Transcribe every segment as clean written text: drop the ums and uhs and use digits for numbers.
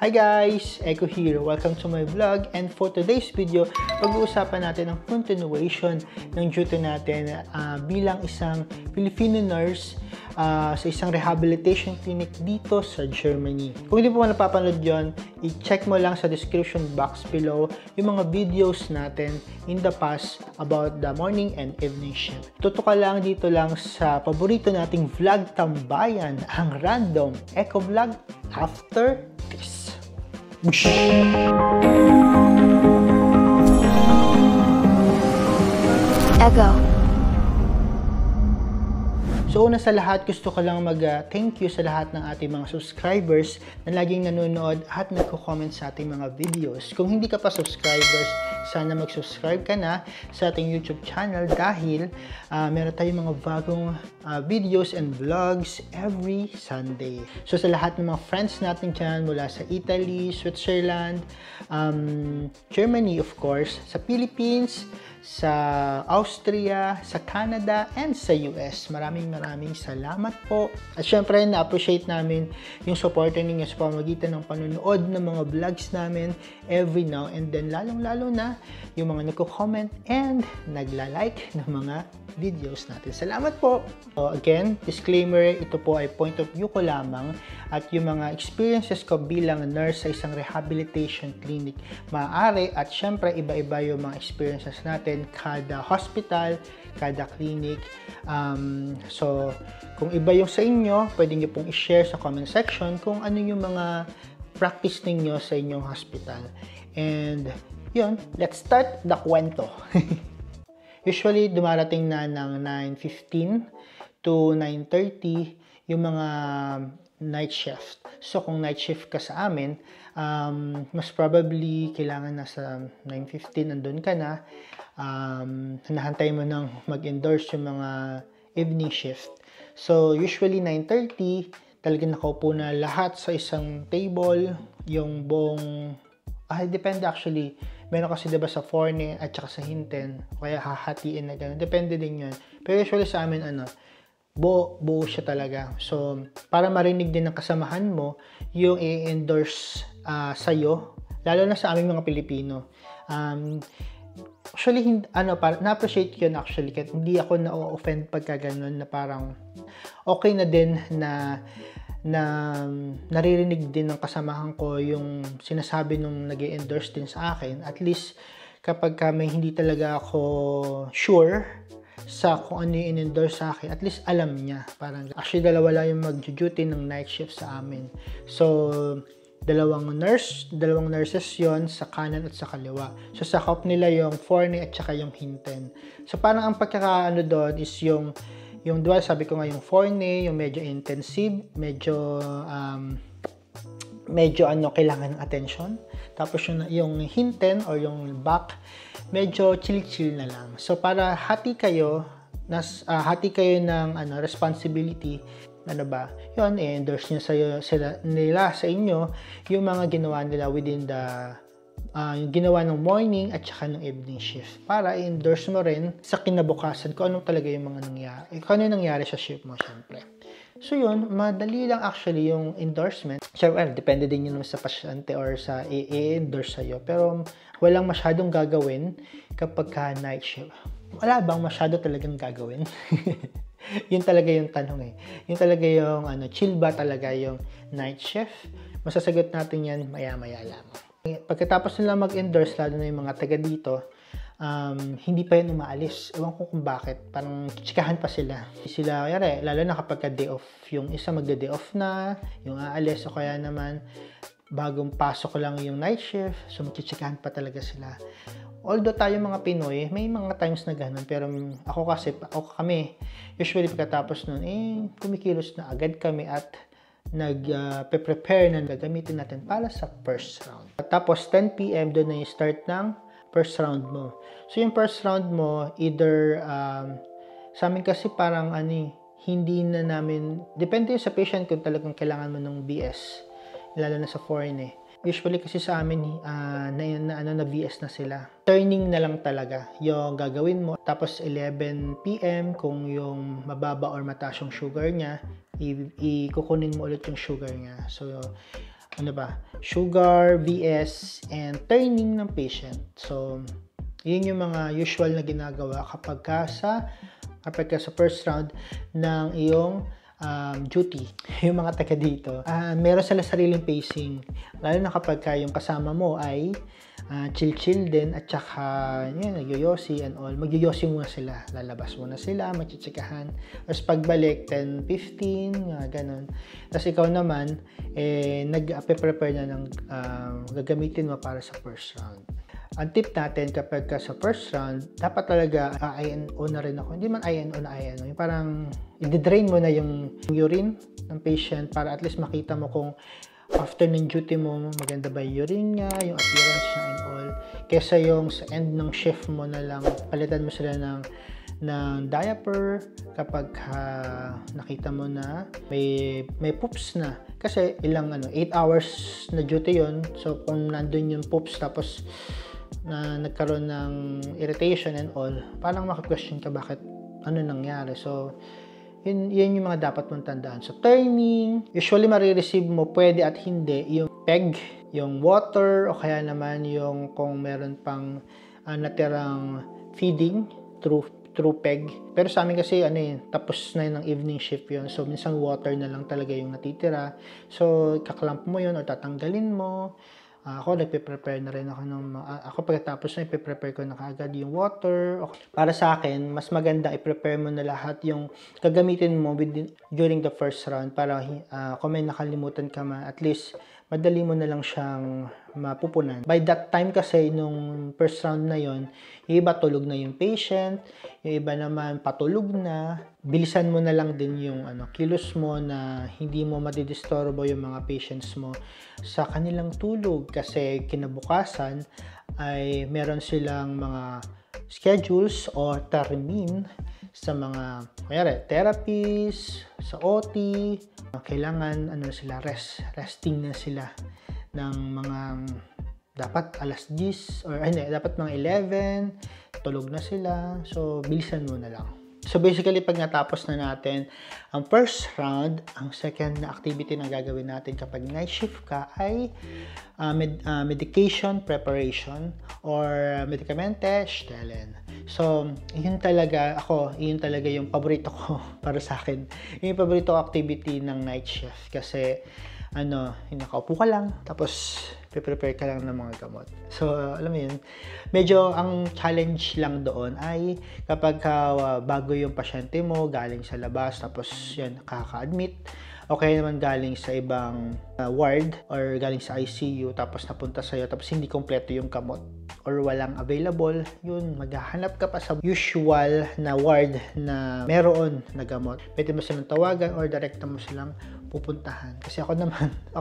Hi guys! Echo here. Welcome to my vlog, and for today's video, pag-uusapan natin ang continuation ng duty natin bilang isang Filipino nurse sa isang rehabilitation clinic dito sa Germany. Kung hindi po napapanood yon, i-check mo lang sa description box below yung mga videos natin in the past about the morning and evening shift. Tutok ka lang dito lang sa paborito nating vlog tambayan, ang random Echo Vlog after this. Bush! Echo. So una sa lahat, gusto ko lang mag-thank you sa lahat ng ating mga subscribers na laging nanonood at nagko-comment sa ating mga videos. Kung hindi ka pa subscribers, sana mag-subscribe ka na sa ating YouTube channel dahil meron tayong mga bagong videos and vlogs every Sunday. So sa lahat ng mga friends natin dyan mula sa Italy, Switzerland, Germany of course, sa Philippines, sa Austria, sa Canada, and sa US. Maraming salamat po. At syempre, na-appreciate namin yung support ninyo sa pamamagitan ng panonood ng mga vlogs namin every now and then. Lalong-lalo na yung mga nagko-comment and nagla-like ng mga videos natin. Salamat po! So again, disclaimer, ito po ay point of view ko lamang at yung mga experiences ko bilang nurse sa isang rehabilitation clinic maaari at syempre iba-iba yung mga experiences natin kada hospital, kada clinic. So kung iba yung sa inyo, pwede nyo pong i-share sa comment section kung ano yung mga practice ninyo sa inyong hospital. And yun, let's start the kwento. Usually, dumarating na ng 9:15 to 9:30 yung mga night shift. So, kung night shift ka sa amin, mas probably kailangan nasa 9:15 andun ka na. Hinahantay mo nang mag-endorse yung mga evening shift. So, usually 9:30, talagang nakaupo na lahat sa isang table, yung buong depende actually. Meron kasi diba sa forne at saka sa hinten, kaya hahatiin na gano'n. Depende din yun. Pero usually sa amin, buo siya talaga. So, para marinig din ng kasamahan mo, yung i-endorse sa'yo, lalo na sa aming mga Pilipino. Actually, na-appreciate yun actually. Kahit hindi ako na-offend pagka gano'n na parang okay na din na naririnig din ng kasamahan ko yung sinasabi nung nag-endorse din sa akin. At least, kapag may hindi talaga ako sure sa kung ano yung in-endorse sa akin, at least alam niya. Parang, actually, dalawa lang yung mag-duty ng night shift sa amin. So, dalawang nurses yon sa kanan at sa kaliwa. So, sakop nila yung forne at saka yung hinten. So, parang ang pagkakaano doon is yung dual, sabi ko nga yung forne, yung medyo intensive, medyo kailangan ng attention. Tapos yung hinten or yung back, medyo chill na lang. So para hati kayo ng responsibility, yun, i-endorse niya nila sa inyo yung mga ginawa nila within yung ginawa ng morning at saka ng evening shift para i-endorse mo rin sa kinabukasan kung ano talaga yung mga nangyari, kung ano yung nangyari sa shift mo, syempre. So yun, madali lang actually yung endorsement. Syempre, depende din yun sa pasyente or sa i-endorse sa'yo, pero walang masyadong gagawin kapag ka night shift. Wala bang masyado talagang gagawin? Yun talaga yung tanong Yun talaga yung chill ba talaga yung night shift? Masasagot natin yan maya-maya lamang. Pagkatapos nila mag-endorse, lalo na yung mga taga dito, hindi pa yun umaalis. Ewan ko kung bakit. Parang chikahan pa sila. Lalo na kapag day off. Yung isa magda-day off na, yung aalis, o kaya naman, bagong pasok lang yung night shift, so magchichikahan pa talaga sila. Although tayo mga Pinoy, may mga times na ganun, pero kami, usually pagkatapos nun, kumikilos na agad kami at nag-prepare na gagamitin natin para sa first round. Tapos 10 PM doon na yung start ng first round mo. So yung first round mo, either sa amin kasi parang hindi na namin, depende sa patient kung talagang kailangan mo ng BS, lalo na sa foreign Usually kasi sa amin na BS na sila. Turning na lang talaga yung gagawin mo. Tapos 11 PM kung yung mababa or mataas yung sugar niya, ikukunin mo ulit yung sugar niya. So sugar, VS, and turning ng patient. So, yun yung mga usual na ginagawa kapag ka sa first round ng iyong duty. Yung mga taga dito, meron sila sariling pacing. Lalo na kapag ka yung kasama mo ay chill-chill din at saka yun, nagyoyosi and all. Magyoyosi muna sila. Lalabas muna sila, magchichikahan. Tapos pagbalik, 10-15, ganun. Tapos ikaw naman, nag-prepare na ng gagamitin mo para sa first round. Ang tip natin kapag sa first round, dapat talaga INO na rin ako. Hindi man INO na INO. Yung parang i-drain mo na yung urine ng patient para at least makita mo kung after ng duty mo, maganda ba yung urine niya, yung appearance niya and all. Kesa yung sa end ng shift mo na lang, palitan mo sila ng diaper kapag nakita mo na may poops na. Kasi ilang 8 hours na duty yon. So kung nandun yung poops tapos na nagkaroon ng irritation and all, parang maka-question ka bakit ano nangyari. So yun yung mga dapat mong tandaan. So, turning, usually marireceive mo, pwede at hindi, yung peg, yung water, o kaya naman yung kung meron pang natirang feeding through peg. Pero sa amin kasi, tapos na yun ng evening shift yun. So, minsan water na lang talaga yung natitira. So, kaklamp mo yun o tatanggalin mo. Ako, nagpe-prepare na rin ako ako pagkatapos na ipe-prepare ko na kaagad yung water. Para sa akin, mas maganda i-prepare mo na lahat yung gagamitin mo during the first round para kung may nakalimutan ka at least madali mo na lang siyang mapupunan. By that time kasi, nung first round na yon, yung iba tulog na yung patient, yung iba naman patulog na. Bilisan mo na lang din yung kilos mo na hindi mo madidisturbo yung mga patients mo sa kanilang tulog kasi kinabukasan ay meron silang mga schedules o termin sa mga therapies, sa OT, kailangan resting na sila ng mga dapat alas 10 or dapat mga 11, tulog na sila. So bilisan mo na lang. So basically, pag natapos na natin ang first round, ang second na activity na gagawin natin kapag night shift ka ay medication preparation or medikamente stellen. So, yun talaga yung paborito ko para sa akin. Yung paborito activity ng night shift kasi nakaupo ka lang, tapos prepare ka lang ng mga gamot. So, alam mo yun, medyo ang challenge lang doon ay kapag bago yung pasyente mo, galing sa labas, tapos yan, nakaka-admit, okay naman galing sa ibang ward or galing sa ICU, tapos napunta sa'yo, tapos hindi kompleto yung gamot or walang available, yun, maghahanap ka pa sa usual na ward na meron na gamot. Pwede mo silang tawagan or direkta mo silang pupuntahan. Kasi ako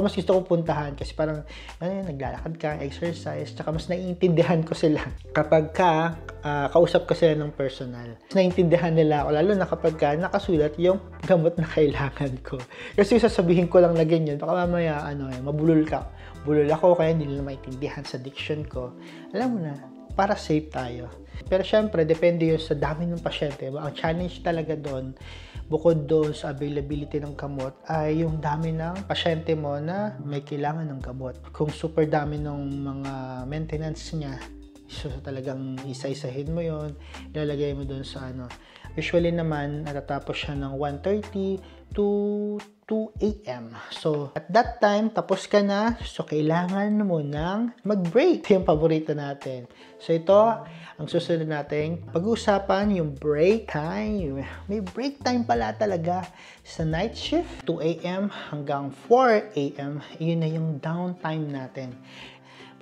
mas gusto kong puntahan kasi parang naglalakad ka, exercise, tsaka mas naiintindihan ko sila kapag kausap ko sila ng personal. Mas naiintindihan nila ako, lalo na kapag nakasulat yung gamot na kailangan ko. Kasi sasabihin ko lang na ganyan, baka mamaya mabulol ka. Bulol ako kaya hindi nila maintindihan sa diction ko. Alam mo na, para safe tayo. Pero syempre, depende yun sa dami ng pasyente. Ang challenge talaga doon, bukod doon sa availability ng gamot, ay yung dami ng pasyente mo na may kailangan ng gamot. Kung super dami ng mga maintenance niya, so talagang isa-isahin mo yon, ilalagay mo doon sa Usually naman, natatapos siya ng 1:30 to 2 a.m. So, at that time, tapos ka na. So, kailangan mo nang mag-break. Ito yung paborito natin. So, ito, ang susunod natin, pag-uusapan yung break time. May break time pala talaga sa night shift. 2 a.m. hanggang 4 a.m. Yun na yung downtime natin.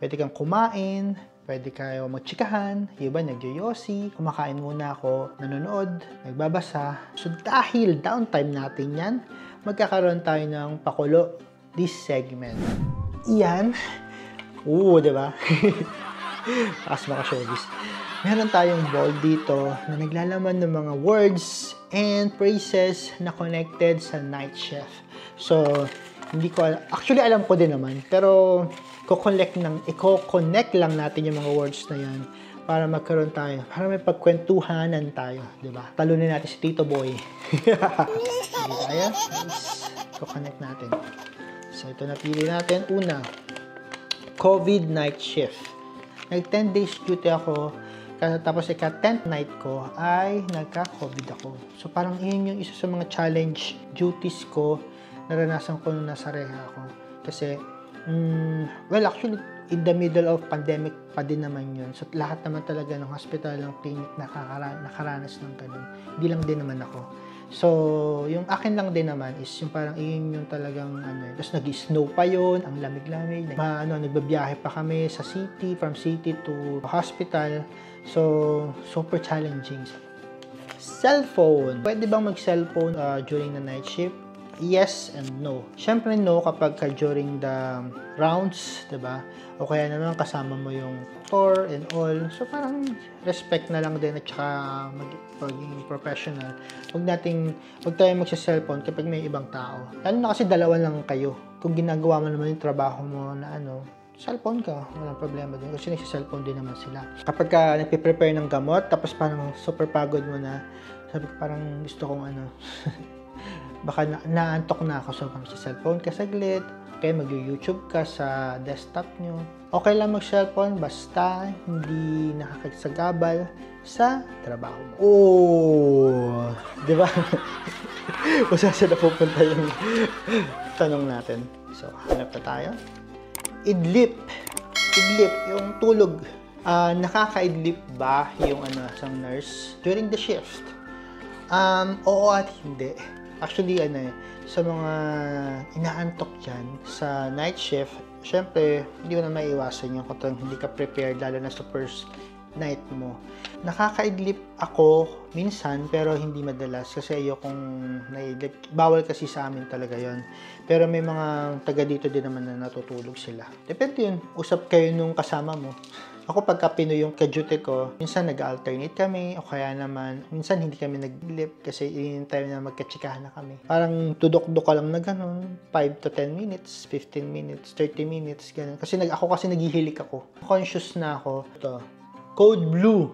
Pwede kang kumain, pwede kayo magtsikahan, yung iba nagyoyosi, kumakain muna ako, nanonood, nagbabasa. So dahil downtime natin yan, magkakaroon tayo ng pakulo this segment. Iyan. Diba? Takas maka-showbiz. Meron tayong ball dito na naglalaman ng mga words and phrases na connected sa night shift. So, hindi ko actually alam ko din naman, pero i-connect lang natin yung mga words na yan para magkaroon tayo, para may pagkwentuhanan tayo, di ba? Talunin natin si Tito Boy. Hindi tayo? I-connect natin. So, ito napili natin. Una, COVID night shift. Nag 10 days duty ako. Tapos ika-10th night ko ay nagka-COVID ako. So, parang yun yung isa sa mga challenge duties ko. Naranasan ko nung nasa reha ako. Kasi, well, actually, in the middle of pandemic pa din naman yun. So, lahat naman talaga ng hospital, ng clinic, nakaranas ng ganun. Hindi lang din naman ako. So, yung akin lang din naman is yung parang yun yung talagang tapos nag-snow pa yun, ang lamig-lamig. Nagbabiyahe pa kami sa city, from city to hospital. So, super challenging. Cellphone. Pwede bang mag-cellphone during the night shift? Yes and no. Siyempre no kapag during the rounds, diba? O kaya naman kasama mo yung doctor and all. So parang respect na lang din at saka maging professional. Huwag tayo magsa-cellphone kapag may ibang tao. Lalo na kasi dalawa lang kayo. Kung ginagawa mo naman yung trabaho mo na cellphone ka, walang problema din. Kasi nagsa-cellphone din naman sila. Kapag ka nagpe-prepare ng gamot, tapos parang super pagod mo na, sabi ko parang gusto kong baka naantok na ako, so mag-cellphone ka saglit, kaya mag-YouTube ka sa desktop nyo. Okay lang mag-cellphone, basta hindi nakakagsagabal sa trabaho mo. Oh! Di ba? Kung saan na pupunta yung tanong natin. So, hanap na tayo. Idlip. Idlip, yung tulog. Nakaka-idlip ba yung isang nurse during the shift? Oo at hindi. Actually, sa mga inaantok dyan sa night shift, syempre, hindi mo na maiwasan yung kung hindi ka prepared, lalo na sa first night mo. Nakakaidlip ako minsan, pero hindi madalas kasi ayokong naidlip. Bawal kasi sa amin talaga yon. Pero may mga taga dito din naman na natutulog sila. Depende yun. Usap kayo nung kasama mo. Ako pagka Pinoy yung ka-duty ko, minsan nag-alternate kami o kaya naman, minsan hindi kami nag-lip kasi yung time na magkatsikahan na kami. Parang tudok-dok ka lang na ganun, 5 to 10 minutes, 15 minutes, 30 minutes, ganun. Kasi ako kasi naghihilik ako. Conscious na ako. Ito, Code Blue.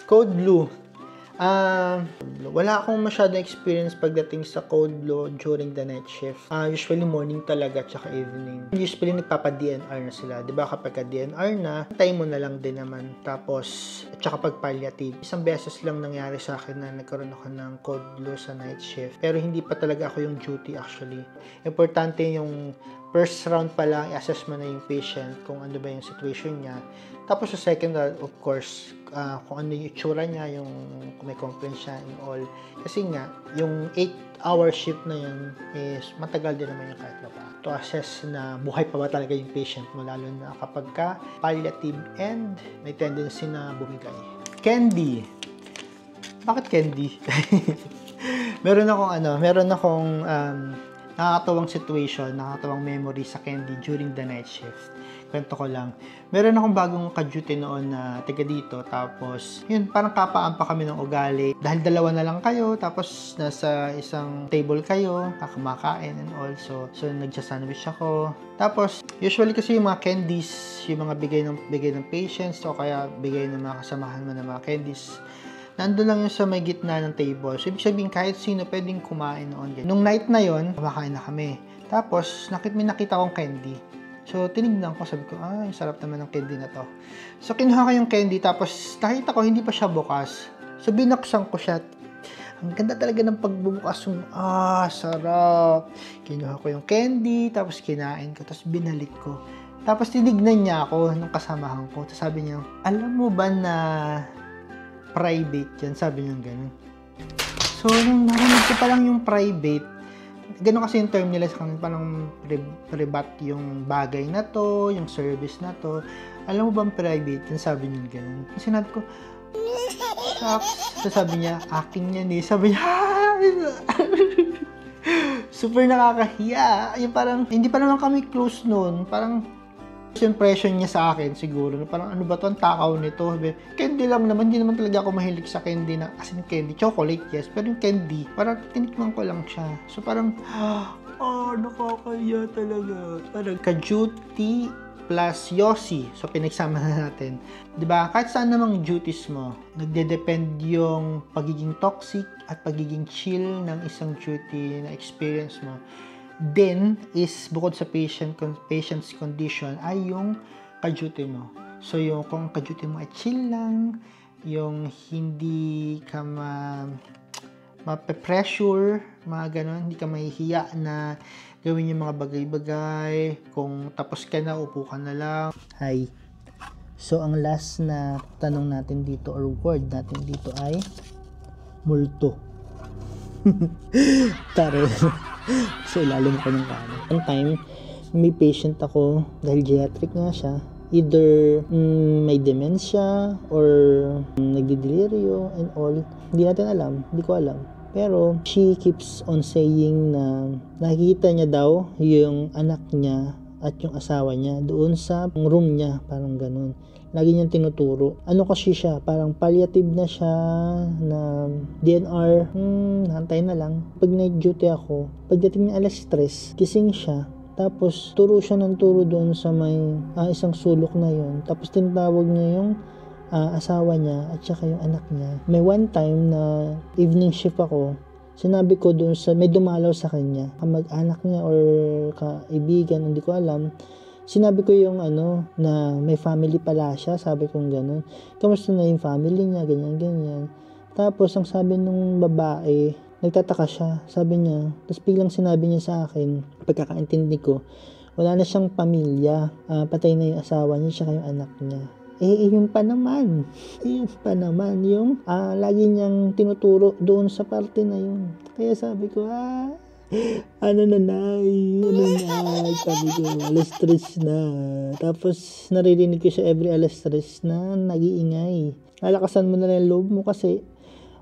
Code Blue. Wala akong masyadong experience pagdating sa Code Blue during the night shift. Usually morning talaga tsaka evening. Usually nagpapa-DNR na sila. Diba kapag ka-DNR na, time mo na lang din naman. Tapos, tsaka pag palliative. Isang beses lang nangyari sa akin na nagkaroon ako ng Code Blue sa night shift. Pero hindi pa talaga ako yung duty actually. Importante yung first round pa lang, i-assess mo na yung patient kung ano ba yung situation niya. Tapos sa second round, of course, kung ano yung itsura niya, kung may complaints siya and all. Kasi nga, yung 8-hour shift na yun is matagal din naman yung kahit pa. To assess na buhay pa ba talaga yung patient mo, lalo na kapag ka palliative and may tendency na bumigay. Candy. Bakit candy? meron akong nakakatawang situation, nakakatawang memory sa candy during the night shift. Kwento ko lang. Meron akong bagong ka-duty noon na taga dito. Tapos, yun, parang kapaan pa kami ng ugali. Dahil dalawa na lang kayo, tapos nasa isang table kayo, kakamakain and all. So nagsa-sandwich ako. Tapos, usually kasi yung mga candies, yung mga bigay ng patients, o kaya bigay ng mga kasamahan mo ng mga candies, nandun lang yun sa may gitna ng table. So, ibig sabihin, kahit sino pwedeng kumain noon. Nung night na yon, kumakain na kami. Tapos, may nakita akong candy. So, tinignan ko, sabi ko, ang sarap naman ng candy na to. So, kinuha ko yung candy, tapos nakita ko, hindi pa siya bukas. So, binuksan ko siya. Ang ganda talaga ng pagbubukas yung, sarap. Kinuha ko yung candy, tapos kinain ko, tapos binalik ko. Tapos, tinignan niya ako, nung kasamahan ko. Tapos sabi niya, alam mo ba na private yan? Sabi niya ganun. So, nung narinig ko pa lang yung private, ganun kasi yung term nila sa kanila, parang privat yung bagay na to, yung service na to. Alam mo bang private? Yung sabi niya ganun. Sinabi ko, shucks. So sabi niya, aking yan eh. Sabi niya, super nakakahiya. Yung parang, hindi pa naman kami close noon. Parang, impression niya sa akin siguro, parang ano ba to, ang takaw nito, candy lang naman, hindi naman talaga ako mahilig sa candy na, as in candy, chocolate yes, pero yung candy, parang tinikman ko lang siya, so parang, nakakaya talaga, parang ka-duty plus Yossi, so pinagsama na natin, diba, kahit saan namang duties mo, nagde-depend yung pagiging toxic at pagiging chill ng isang duty na experience mo. din is bukod sa patient's condition ay yung ka-duty mo. So yung kung ka-duty mo ay chill lang, yung hindi ka mape-pressure, mga ganon, hindi ka mahihiya na gawin yung mga bagay-bagay. Kung tapos ka na, upo ka na lang. Hi. So ang last na tanong natin dito or word natin dito ay multo. Tara. So ilalim ko ng kano. One time, may patient ako dahil geriatric nga siya. Either may dementia or nagdideliryo and all. Hindi natin alam. Hindi ko alam. Pero she keeps on saying na nakikita niya daw yung anak niya at yung asawa niya doon sa room niya. Parang ganun. Lagi niyang tinuturo. Ano kasi siya? Parang palliative na siya na DNR. Hantay na lang. Pag night duty ako, pagdating ng alas 3, gising siya. Tapos, turo siya ng turo doon sa may isang sulok na yon. Tapos, tinatawag niya yung asawa niya at saka yung anak niya. May one time na evening shift ako, sinabi ko doon sa may dumalaw sa kanya, kamag-anak niya or kaibigan, hindi ko alam. Sinabi ko yung na may family pala siya, sabi kong gano'n. Kamusta na yung family niya, ganyan-ganyan. Tapos, ang sabi nung babae, nagtataka siya, sabi niya, tapos biglang sinabi niya sa akin, pagkakaintindi ko, wala na siyang pamilya, patay na yung asawa niya, saka yung anak niya. Yun pa naman, yung lagi niyang tinuturo doon sa parte na yun. Kaya sabi ko, ano na, sabi ko, alas 3 na. Tapos, naririnig ko siya every alas 3 na nag-iingay. Lalakasan mo na lang yung loob mo kasi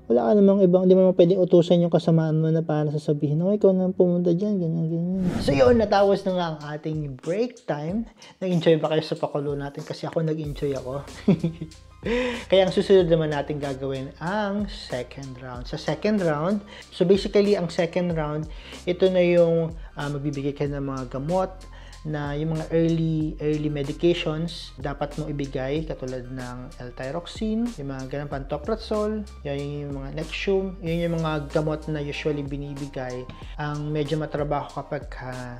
wala ka namang ibang, hindi mo pwedeng utusan yung kasamaan mo na para sasabihin, ikaw na pumunta dyan, ganyan. So yun, natapos na nga ang ating break time. Nag-enjoy ba kayo sa pakulo natin? Kasi ako nag-enjoy ako. Kaya ang susunod naman natin gagawin ang second round. Sa second round, so basically ang second round, ito na yung magbibigay ka ng mga gamot na yung mga early medications dapat mong ibigay katulad ng L-thyroxine, yung mga ganang pantoprazole, yung mga Nexium, yun yung mga gamot na usually binibigay. Ang medyo matrabaho kapag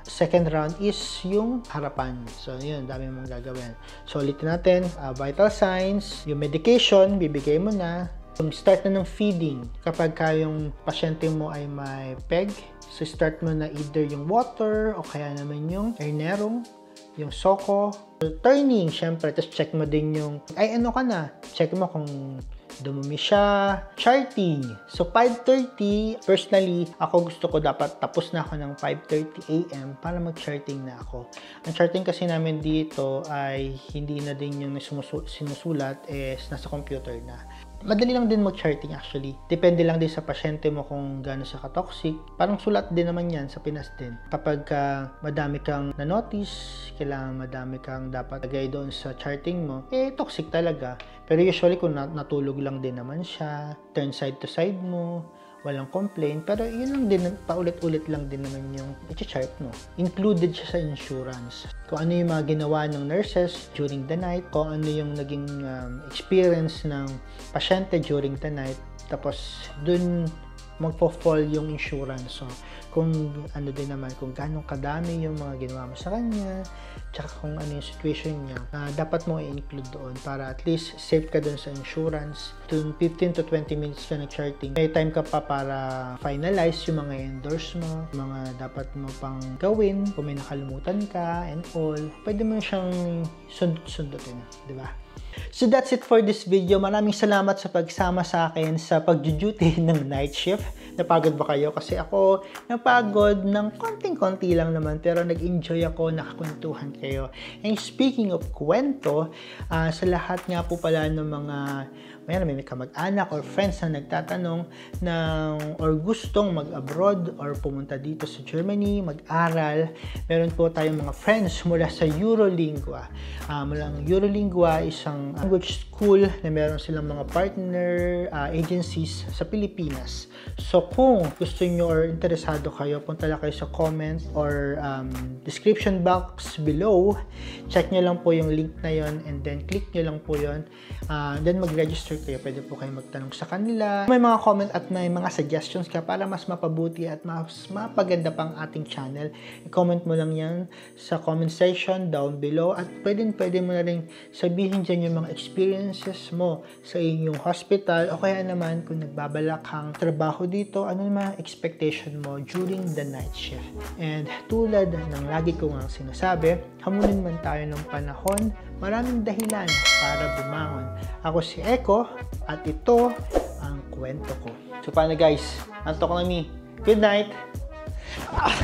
second round is yung harapan. So yun, dami mong gagawin. So ulitin natin, vital signs, yung medication, bibigay mo na. Start na ng feeding kapag yung pasyente mo ay may PEG. So, start mo na either yung water o kaya naman yung Ernero, yung Soko. So, turning, syempre. Tapos, check mo din yung, check mo kung dumumi siya. Charting. So, 5:30, personally, ako gusto ko dapat tapos na ako ng 5:30 AM para mag-charting na ako. Ang charting kasi namin dito ay hindi na din yung sinusulat, nasa computer na. Madali lang din mag-charting actually. Depende lang din sa pasyente mo kung gaano siya ka-toxic. Parang sulat din naman yan sa Pinas din. Kapag madami kang na-notice, kailangan madami kang dapat lagay doon sa charting mo, toxic talaga. Pero usually kung natulog lang din naman siya, turn side to side mo, walang complaint, pero yun lang din, paulit-ulit lang din naman yung i-chart mo. Included siya sa insurance. Kung ano yung mga ginawa ng nurses during the night, kung ano yung naging experience ng pasyente during the night, tapos dun magpo-fall yung insurance. So, kung ano din naman, kung gano'ng kadami yung mga ginawa mo sa kanya, tsaka kung ano yung situation niya, dapat mo i-include doon para at least safe ka doon sa insurance. 15 to 20 minutes ka nag-charting. May time ka pa para finalize yung mga endorse mo, mga dapat mo pang gawin, kung may nakalimutan ka and all. Pwede mo siyang sundutin, di ba? So that's it for this video. Maraming salamat sa pagsama sa akin sa pag-duty ng night shift. Napagod ba kayo? Kasi ako napagod ng konting-konti lang naman, pero nag-enjoy ako, nakakwentuhan kayo. And speaking of kwento, sa lahat nga po pala ng mga may kamag-anak or friends na nagtatanong or gustong mag-abroad or pumunta dito sa Germany, mag-aral, meron po tayong mga friends mula sa Eurolingua. Eurolingua, isang language school na meron silang mga partner agencies sa Pilipinas. So, kung gusto nyo or interesado kayo, punta lang kayo sa comment or description box below. Check nyo lang po yung link na yon and then click nyo lang po yon. Then mag-register kaya pwede po kayo magtanong sa kanila. May mga comment at may mga suggestions ka para mas mapabuti at mas mapaganda pang ating channel. I-comment mo lang yan sa comment section down below at pwede mo na rin sabihin dyan yung mga experiences mo sa inyong hospital o kaya naman kung nagbabalak kang trabaho dito, ano yung mga expectation mo during the night shift. And tulad ng lagi ko nga sinasabi, hamunin man tayo ng panahon, maraming dahilan para bumangon. Ako si Eko at ito ang kwento ko. So paano guys? Antok na mi. Good night! Ah.